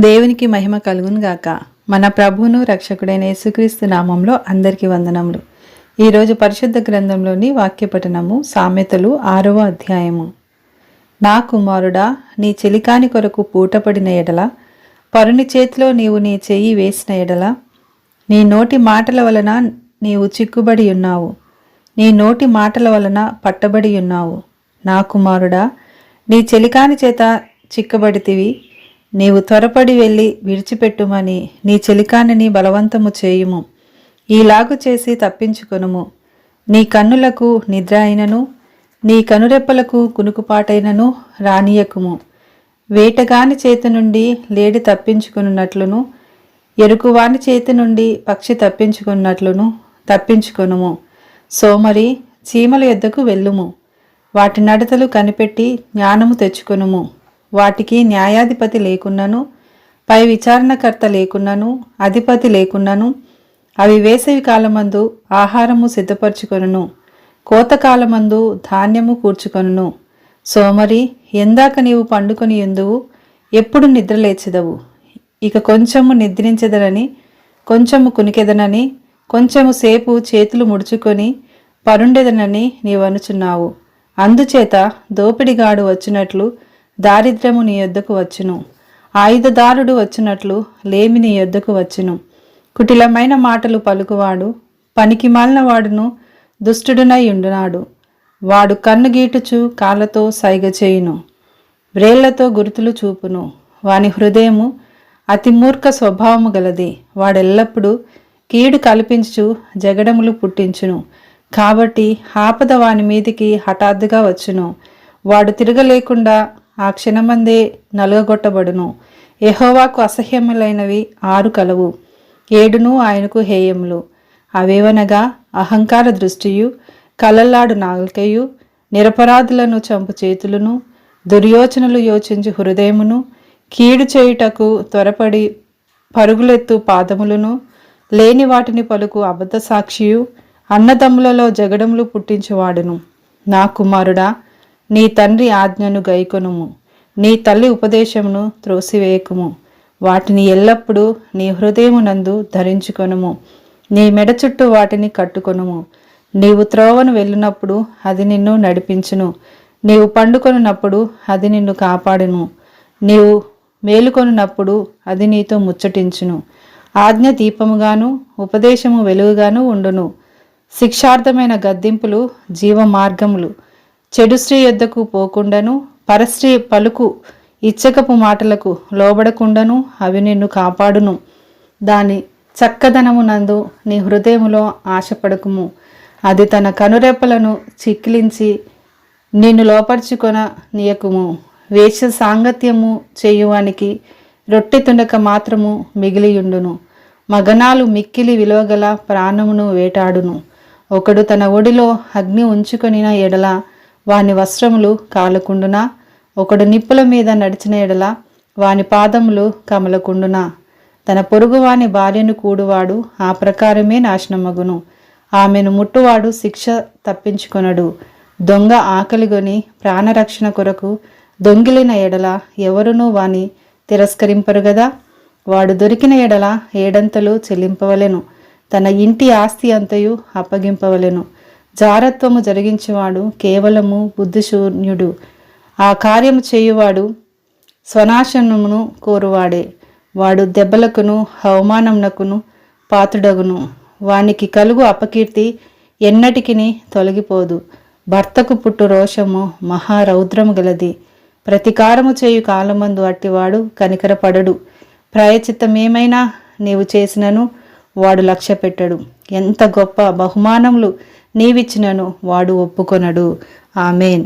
దేవునికి మహిమ కలుగును గాక. మన ప్రభువును రక్షకుడైన యేసుక్రీస్తు నామంలో అందరికీ వందనములు. ఈరోజు పరిశుద్ధ గ్రంథంలోని వాక్యపఠనము సామెతలు 6వ అధ్యాయము. నా కుమారుడా, నీ చెలికాని కొరకు పూటపడిన ఎడల, పరుని చేతిలో నీవు నీ చెయ్యి వేసిన ఎడల, నీ నోటి మాటల వలన నీవు చిక్కుబడి ఉన్నావు, నీ నోటి మాటల వలన పట్టబడి ఉన్నావు. నా కుమారుడా, నీ చెలికాని చేత చిక్కబడితివి, నీవు త్వరపడి వెళ్ళి విడిచిపెట్టుమని నీ చెలికానిని బలవంతము చేయుము. ఈలాగు చేసి తప్పించుకొనుము. నీ కన్నులకు నిద్ర అయినను, నీ కనురెప్పలకు కునుకుపాటైనను రానియకుము. వేటగాని చేతి నుండి లేడి తప్పించుకున్నట్లును, ఎరుకువాని చేతి నుండి పక్షి తప్పించుకున్నట్లును తప్పించుకొనుము. సోమరి, చీమల యొద్దకు వెళ్ళుము. వాటి నడతలు కనిపెట్టి జ్ఞానము తెచ్చుకొనుము. వాటికి న్యాయాధిపతి లేకున్నను, పై విచారణకర్త లేకున్నను, అధిపతి లేకున్నను, అవి వేసవి కాలమందు ఆహారము సిద్ధపరచుకొనును, కోతకాలమందు ధాన్యము కూర్చుకొనును. సోమరి, ఎందాక నీవు పండుకొని ఎందువు, ఎప్పుడు నిద్రలేచెదవు? ఇక కొంచెము నిద్రించెదనని, కొంచెము కునికెదనని, కొంచెము సేపు చేతులు ముడుచుకొని పరుండెదనని నీవనుచున్నావు. అందుచేత దోపిడిగాడు వచ్చినట్లు దారిద్ర్యము నీ యొద్దకు వచ్చును, ఆయుధదారుడు వచ్చినట్లు లేమి నీ యొద్దకు వచ్చును. కుటిలమైన మాటలు పలుకువాడు పనికి మాలిన వాడును దుష్టుడునై ఉండునాడు. వాడు కన్ను గీటుచు కాళ్ళతో సైగ చేయును, వ్రేళ్లతో గుర్తులు చూపును. వాని హృదయము అతి మూర్ఖ స్వభావము గలది. వాడెల్లప్పుడూ కీడు కల్పించు జగడములు పుట్టించును. కాబట్టి ఆపద వాని మీదికి హఠాత్తుగా వచ్చును. వాడు తిరగలేకుండా ఆ క్షణమందే నలుగగొట్టబడును. యెహోవాకు అసహ్యములైనవి 6 కలవు, 7 ఆయనకు హేయములు. అవేవనగా అహంకార దృష్టియు, కలల్లాడు నాలుకయు, నిరపరాధులను చంపు చేతులను, దుర్యోచనలు యోచించు హృదయమును, కీడు చేయుటకు త్వరపడి పరుగులెత్తు పాదములను, లేని వాటిని పలుకు అబద్ధ సాక్షియు, అన్నదమ్ములలో జగడములు పుట్టించువాడును. నా కుమారుడా, నీ తండ్రి ఆజ్ఞను గైకొనుము, నీ తల్లి ఉపదేశమును త్రోసివేయకుము. వాటిని ఎల్లప్పుడూ నీ హృదయమునందు ధరించుకొనుము, నీ మెడ చుట్టూ వాటిని కట్టుకొనుము. నీవు త్రోవను వెళ్ళినప్పుడు అది నిన్ను నడిపించును, నీవు పండుకొనున్నప్పుడు అది నిన్ను కాపాడును, నీవు మేలుకొనున్నప్పుడు అది నీతో ముచ్చటించును. ఆజ్ఞ దీపముగాను ఉపదేశము వెలుగుగాను ఉండును. శిక్షార్థమైన గద్దింపులు జీవ మార్గములు. చెడు స్త్రీ యొద్దకు పోకుండాను, పరస్త్రీ పలుకు ఇచ్చకపు మాటలకు లోబడకుండాను అవి నిన్ను కాపాడును. దాని చక్కదనమునందు నీ హృదయములో ఆశపడకుము. అది తన కనురెప్పలను చిక్కిలించి నిన్ను లోపర్చుకొన నీయకుము. వేశ్య సాంగత్యము చేయువానికి రొట్టె తుండక మాత్రము మిగిలియుండును. మగనాలు మిక్కిలి విలువగల ప్రాణమును వేటాడును. ఒకడు తన ఒడిలో అగ్ని ఉంచుకొనిన ఎడల వాని వస్త్రములు కాలకుండునా? ఒకడు నిప్పుల మీద నడిచిన ఎడల వాని పాదములు కమలకుండునా? తన పొరుగువాని భార్యను కూడువాడు ఆ ప్రకారమే నాశనమగును. ఆమెను ముట్టువాడు శిక్ష తప్పించుకొనడు. దొంగ ఆకలిగొని ప్రాణరక్షణ కొరకు దొంగిలిన ఎడల ఎవరునూ వాని తిరస్కరింపరు గదా. వాడు దొరికిన ఎడల 7 చెల్లింపవలెను, తన ఇంటి ఆస్తి అంతయు అప్పగింపవలెను. జారత్వము జరిగించేవాడు కేవలము బుద్ధిశూన్యుడు. ఆ కార్యము చేయువాడు స్వనాశనమును కోరువాడే. వాడు దెబ్బలకును అవమానమునకును పాత్రుడగును. వానికి కలుగు అపకీర్తి ఎన్నటికిని తొలగిపోదు. భర్తకు పుట్టు రోషము మహారౌద్రము గలది. ప్రతీకారము చేయు కాలమందు అట్టివాడు కనికరపడడు. ప్రాయచిత్తమేమైనా నీవు చేసినను వాడు లక్ష్యపెట్టడు. ఎంత గొప్ప బహుమానములు నీవిచ్చినను వాడు ఒప్పుకొనడు. ఆమేన్.